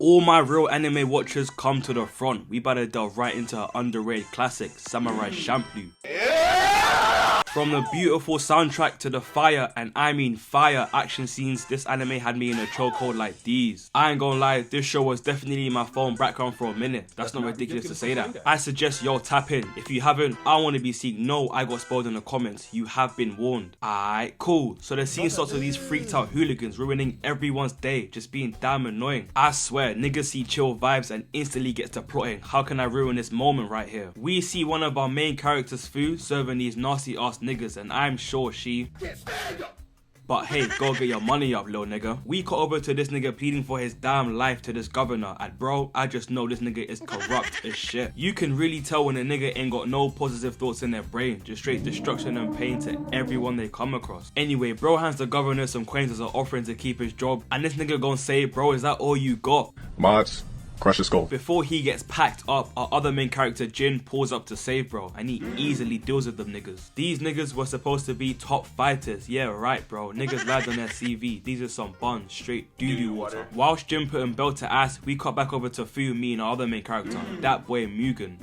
All my real anime watchers come to the front. We better delve right into her underrated classic, Samurai Champloo. From the beautiful soundtrack to the fire, and I mean fire, action scenes, this anime had me in a chokehold like these. I ain't gonna lie, this show was definitely in my phone background for a minute. That's not ridiculous to say that. I suggest y'all tap in. If you haven't, I want to be seen. No, I got spoiled in the comments. You have been warned. Alright, cool. So the scene starts with these freaked out hooligans ruining everyone's day, just being damn annoying. I swear, niggas see chill vibes and instantly gets to plotting. How can I ruin this moment right here? We see one of our main characters, Fu, serving these nasty ass niggas, and I'm sure she... But hey, go get your money up, little nigga. We cut over to this nigga pleading for his damn life to this governor, and bro, I just know this nigga is corrupt as shit. You can really tell when a nigga ain't got no positive thoughts in their brain, just straight destruction and pain to everyone they come across. Anyway, bro hands the governor some coins as an offering to keep his job, and this nigga gon' say, bro, is that all you got? Mods, crush the skull. Before he gets packed up, our other main character Jin pulls up to save bro, and he easily deals with them niggas. These niggas were supposed to be top fighters. Yeah, right bro, niggas lied on their CV. These are some buns, straight doo-doo water. Whilst Jin putting belt to ass, we cut back over to Fu, me and our other main character, that boy Mugen.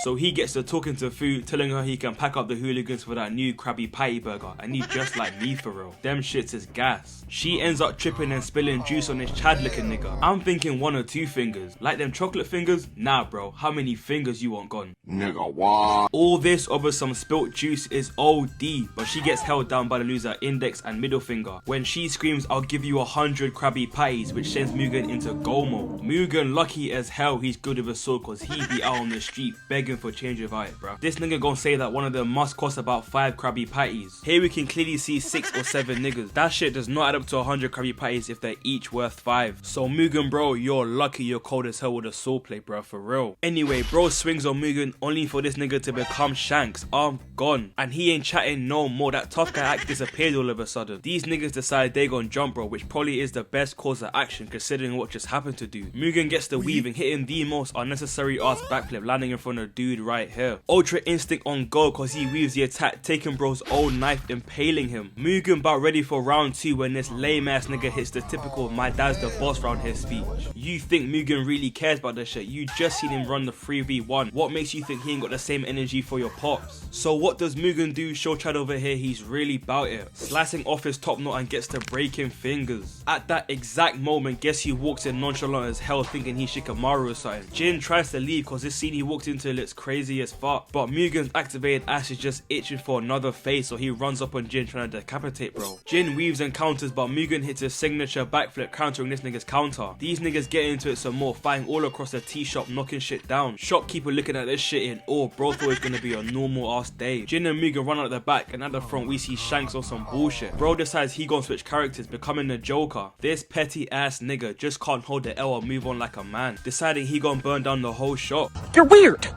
So he gets to talking to Fu, telling her he can pack up the hooligans for that new Krabby Patty burger, and he's just like me for real. Them shits is gas. She ends up tripping and spilling juice on this Chad looking nigga. I'm thinking 1 or 2 fingers. Like them chocolate fingers? Nah bro, how many fingers you want gone? Nigga, what? All this over some spilt juice is OD, but she gets held down by the loser index and middle finger when she screams, I'll give you 100 Krabby Patties, which sends Mugen into go mode. Mugen lucky as hell he's good with a sword, cause he be out on the street begging for change of it, bro. This nigga gon' say that one of them must cost about 5 Krabby Patties. Here we can clearly see 6 or 7 niggas. That shit does not add up to 100 Krabby Patties if they're each worth 5. So Mugen bro, you're lucky you're cold as hell with a sword play, bro, for real. Anyway, bro swings on Mugen only for this nigga to become Shanks. Arm gone. And he ain't chatting no more. That tough guy act disappeared all of a sudden. These niggas decide they gon' jump bro, which probably is the best course of action considering what just happened to dude. Mugen gets the weave and hitting the most unnecessary ass backflip, landing in front of dude right here. Ultra instinct on go cause he weaves the attack, taking bro's old knife, impaling him. Mugen about ready for round 2 when this lame ass nigga hits the typical my dad's the boss round his speech. You think Mugen really cares about this shit? You just seen him run the 3v1. What makes you think he ain't got the same energy for your pops? So what does Mugen do? Show Chad over here he's really bout it. Slicing off his top knot and gets to breaking fingers. At that exact moment, guess he walks in nonchalant as hell thinking he's Shikamaru or something. Jin tries to leave cause this scene he walked into looks crazy as fuck, but Mugen's activated ass is just itching for another face, so he runs up on Jin trying to decapitate bro. Jin weaves and counters, but Mugen hits his signature backflip countering this nigga's counter. These niggas get into it some more, fighting all across the tea shop, knocking shit down. Shopkeeper looking at this shit in awe. Bro thought it was gonna be a normal ass day. Jin and Mugen run out at the back, and at the front we see Shanks on some bullshit. Bro decides he gon' switch characters, becoming the Joker. This petty ass nigga just can't hold the L or move on like a man, deciding he gon' burn down the whole shop. You're weird!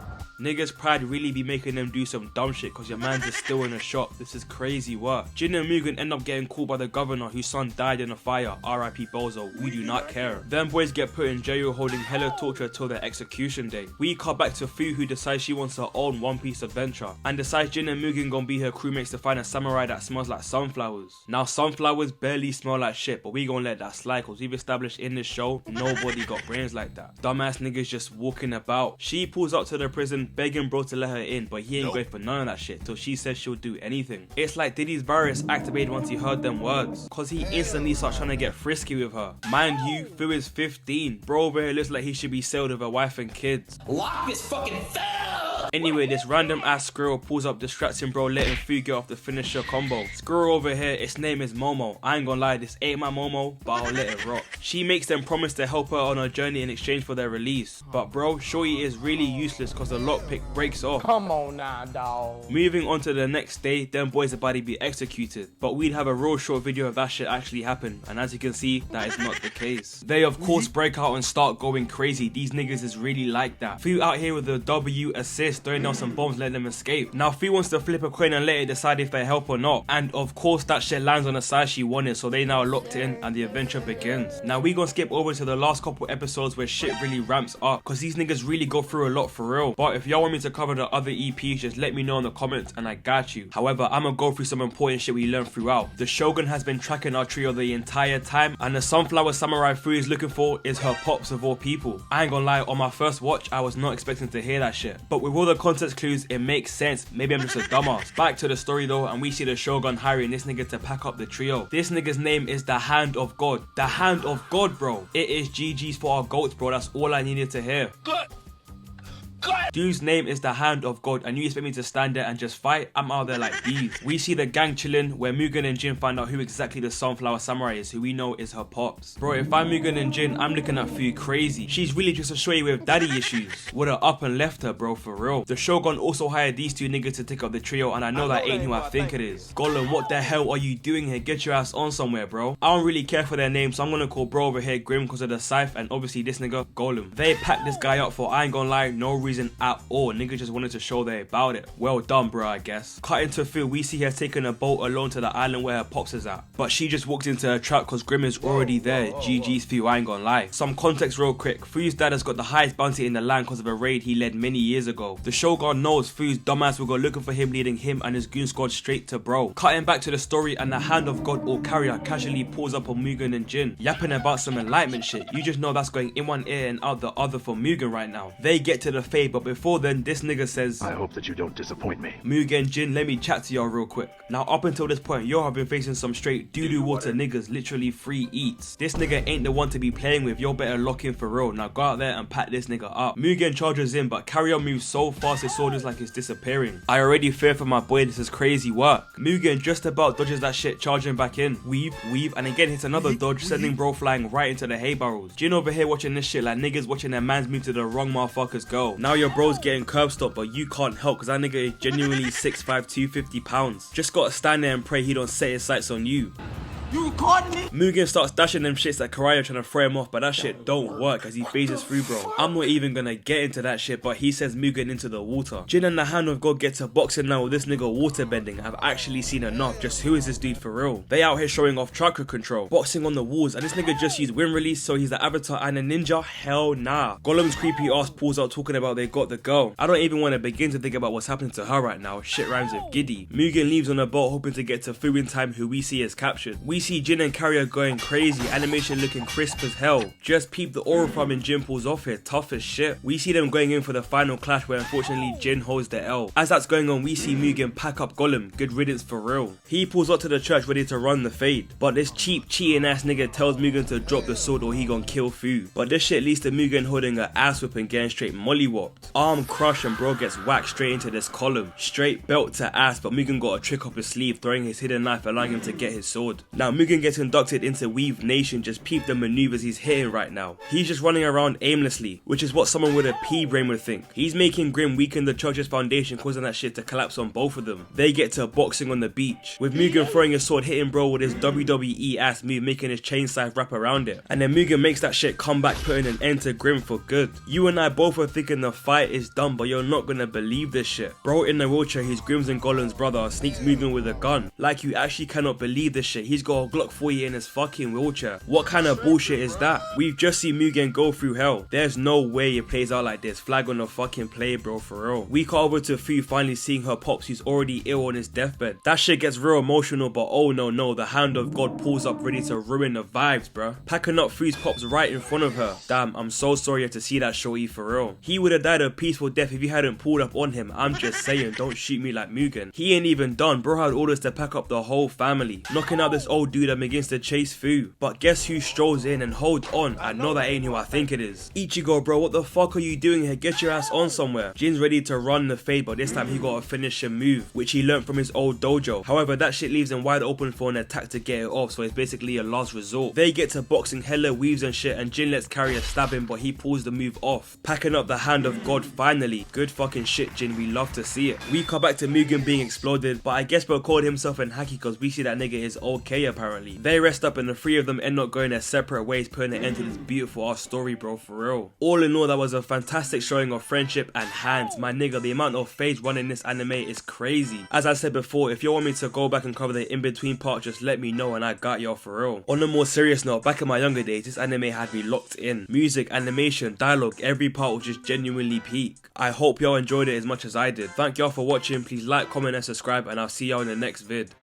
Niggas pride really be making them do some dumb shit cause your man's is still in the shop. This is crazy work. Jin and Mugen end up getting caught by the governor whose son died in a fire. RIP Bozo, we do not care. Them boys get put in jail holding hella torture till their execution day. We cut back to Fu who decides she wants her own One Piece adventure and decides Jin and Mugen gon' be her crewmates to find a samurai that smells like sunflowers. Now sunflowers barely smell like shit, but we gon' let that slide cause we've established in this show nobody got brains like that. Dumbass niggas just walking about. She pulls up to the prison begging bro to let her in, but he ain't going for none of that shit till she says she'll do anything. It's like Diddy's virus activated once he heard them words, cause he instantly starts trying to get frisky with her. Mind you, Fu is 15. Bro over here looks like he should be sailed with a wife and kids. Lock this fucking fell! Anyway, this random ass squirrel pulls up, distracting bro, letting Fu get off the finisher combo. Squirrel over here, its name is Momo. I ain't gonna lie, this ain't my Momo, but I'll let it rock. She makes them promise to help her on her journey in exchange for their release. But bro, shorty is really useless cause the lockpick breaks off. Come on now, dawg. Moving on to the next day, them boys about to be executed. But we'd have a real short video of that shit actually happen, and as you can see, that is not the case. They of course break out and start going crazy. These niggas is really like that. Fu out here with a W assist, throwing down some bombs, letting them escape. Now Fu wants to flip a coin and let it decide if they help or not. And of course that shit lands on the side she wanted, so they now locked in and the adventure begins. Now we gonna skip over to the last couple episodes where shit really ramps up, cause these niggas really go through a lot for real. But if y'all want me to cover the other EPs, just let me know in the comments and I got you. However, I'ma go through some important shit we learned throughout. The Shogun has been tracking our trio the entire time, and the sunflower samurai Fu is looking for is her pops of all people. I ain't gonna lie, on my first watch I was not expecting to hear that shit, but with all the context clues it makes sense. Maybe I'm just a dumbass. Back to the story though, and we see the Shogun hiring this nigga to pack up the trio. This nigga's name is the Hand of God. The Hand of God, bro. It is GG's for our goats, bro. That's all I needed to hear. Dude's name is the Hand of God, and you expect me to stand there and just fight? I'm out there like these. We see the gang chilling, where Mugen and Jin find out who exactly the sunflower samurai is, who we know is her pops. Bro, if I'm Mugen and Jin, I'm looking at Fu crazy. She's really just a shorty with daddy issues. Would've up and left her, bro, for real. The Shogun also hired these two niggas to take up the trio, and I know that ain't who I think it is. Gollum, what the hell are you doing here? Get your ass on somewhere, bro. I don't really care for their names, so I'm gonna call bro over here Grim because of the scythe, and obviously this nigga Gollum. They packed this guy up for, I ain't gonna lie, no reason at all. Niggas just wanted to show they about it. Well done, bro, I guess. Cut into Phil, we see her taking a boat alone to the island where her pops is at, but she just walked into a trap because Grim is already there. GG's Phil, I ain't gonna lie. Some context real quick. Fu's dad has got the highest bounty in the land because of a raid he led many years ago. The Shogun knows Fu's dumbass will go looking for him, leading him and his goon squad straight to bro. Cutting back to the story, and the Hand of God or carrier casually pulls up on Mugen and Jin, yapping about some enlightenment shit. You just know that's going in one ear and out the other for Mugen right now. They get to the Fae, but before then this nigga says, I hope that you don't disappoint me. Mugen, Jin, let me chat to y'all real quick. Now up until this point, y'all have been facing some straight doo-doo water niggas, literally free eats. This nigga ain't the one to be playing with, y'all better lock in for real. Now go out there and pack this nigga up. Mugen charges in, but Carrier moves so fast his sword is like it's disappearing. I already fear for my boy, this is crazy work. Mugen just about dodges that shit, charging back in. Weave, and again hits another dodge, sending bro flying right into the hay barrels. Jin over here watching this shit like niggas watching their mans move to the wrong motherfuckers go. Now your bro's getting curb stopped, but you can't help because that nigga is genuinely 6'5", 250 pounds. Just gotta stand there and pray he don't set his sights on you. You recording me? Mugen starts dashing them shits at Karaya trying to throw him off, but that shit don't work as he phases through, bro. I'm not even gonna get into that shit, but he sends Mugen into the water. Jin and the Hand of God get to boxing now with this nigga water bending. I've actually seen enough. Just who is this dude for real? They out here showing off chakra control, boxing on the walls, and this nigga just used wind release, so he's the avatar and a ninja? Hell nah. Gollum's creepy ass pulls out talking about they got the girl. I don't even want to begin to think about what's happening to her right now. Shit rhymes with giddy. Mugen leaves on a boat hoping to get to Fu in time, who we see as captured. We see Jin and Carrier going crazy, animation looking crisp as hell. Just peep the aura from in Jin pulls off here, tough as shit. We see them going in for the final clash where unfortunately Jin holds the L. As that's going on, we see Mugen pack up Gollum, good riddance for real. He pulls up to the church ready to run the fade, but this cheap cheating ass nigga tells Mugen to drop the sword or he gon' kill Fu. But this shit leads to Mugen holding an ass whip and getting straight mollywopped. Arm crush and bro gets whacked straight into this column. Straight belt to ass, but Mugen got a trick up his sleeve, throwing his hidden knife allowing him to get his sword. Now Mugen gets inducted into Weave Nation. Just peep the maneuvers he's hitting right now. He's just running around aimlessly, which is what someone with a pea brain would think. He's making Grim weaken the church's foundation, causing that shit to collapse on both of them. They get to boxing on the beach, with Mugen throwing his sword, hitting bro with his WWE ass move, making his chain scythe wrap around it. And then Mugen makes that shit come back, putting an end to Grim for good. You and I both are thinking the fight is done, but you're not gonna believe this shit. Bro in the wheelchair, he's Grim's and Gollum's brother, sneaks Mugen with a gun. Like you actually cannot believe this shit. He's got a Glock 40 in his fucking wheelchair. What kind of bullshit is that? We've just seen Mugen go through hell. There's no way it plays out like this. Flag on the fucking play, bro, for real. We cut over to Fu finally seeing her pops, who's already ill on his deathbed. That shit gets real emotional, but oh no, the Hand of God pulls up ready to ruin the vibes, bro. Packing up Fu's pops right in front of her. Damn, I'm so sorry to see that shorty for real. He would have died a peaceful death if you hadn't pulled up on him. I'm just saying, don't shoot me like Mugen. He ain't even done. Bro had orders to pack up the whole family, knocking out this old dude that begins to chase Fu. But guess who strolls in and hold on? I know that ain't who I think it is. Ichigo, bro, what the fuck are you doing here? Get your ass on somewhere. Jin's ready to run the fade, but this time he got a finishing move, which he learned from his old dojo. However, that shit leaves him wide open for an attack to get it off, so it's basically a last resort. They get to boxing, hella weaves and shit, and Jin lets Carrier stab him, but he pulls the move off, packing up the Hand of God finally. Good fucking shit, Jin, we love to see it. We come back to Mugen being exploded, but I guess bro called himself an hacky because we see that nigga is okay apparently. They rest up and the three of them end up going their separate ways, putting an end to this beautiful ass story, bro, for real. All in all, that was a fantastic showing of friendship and hands. My nigga, the amount of phase one in this anime is crazy. As I said before, if you want me to go back and cover the in-between part, just let me know and I got y'all for real. On a more serious note, back in my younger days, this anime had me locked in. Music, animation, dialogue, every part was just genuinely peak. I hope y'all enjoyed it as much as I did. Thank y'all for watching. Please like, comment and subscribe, and I'll see y'all in the next vid.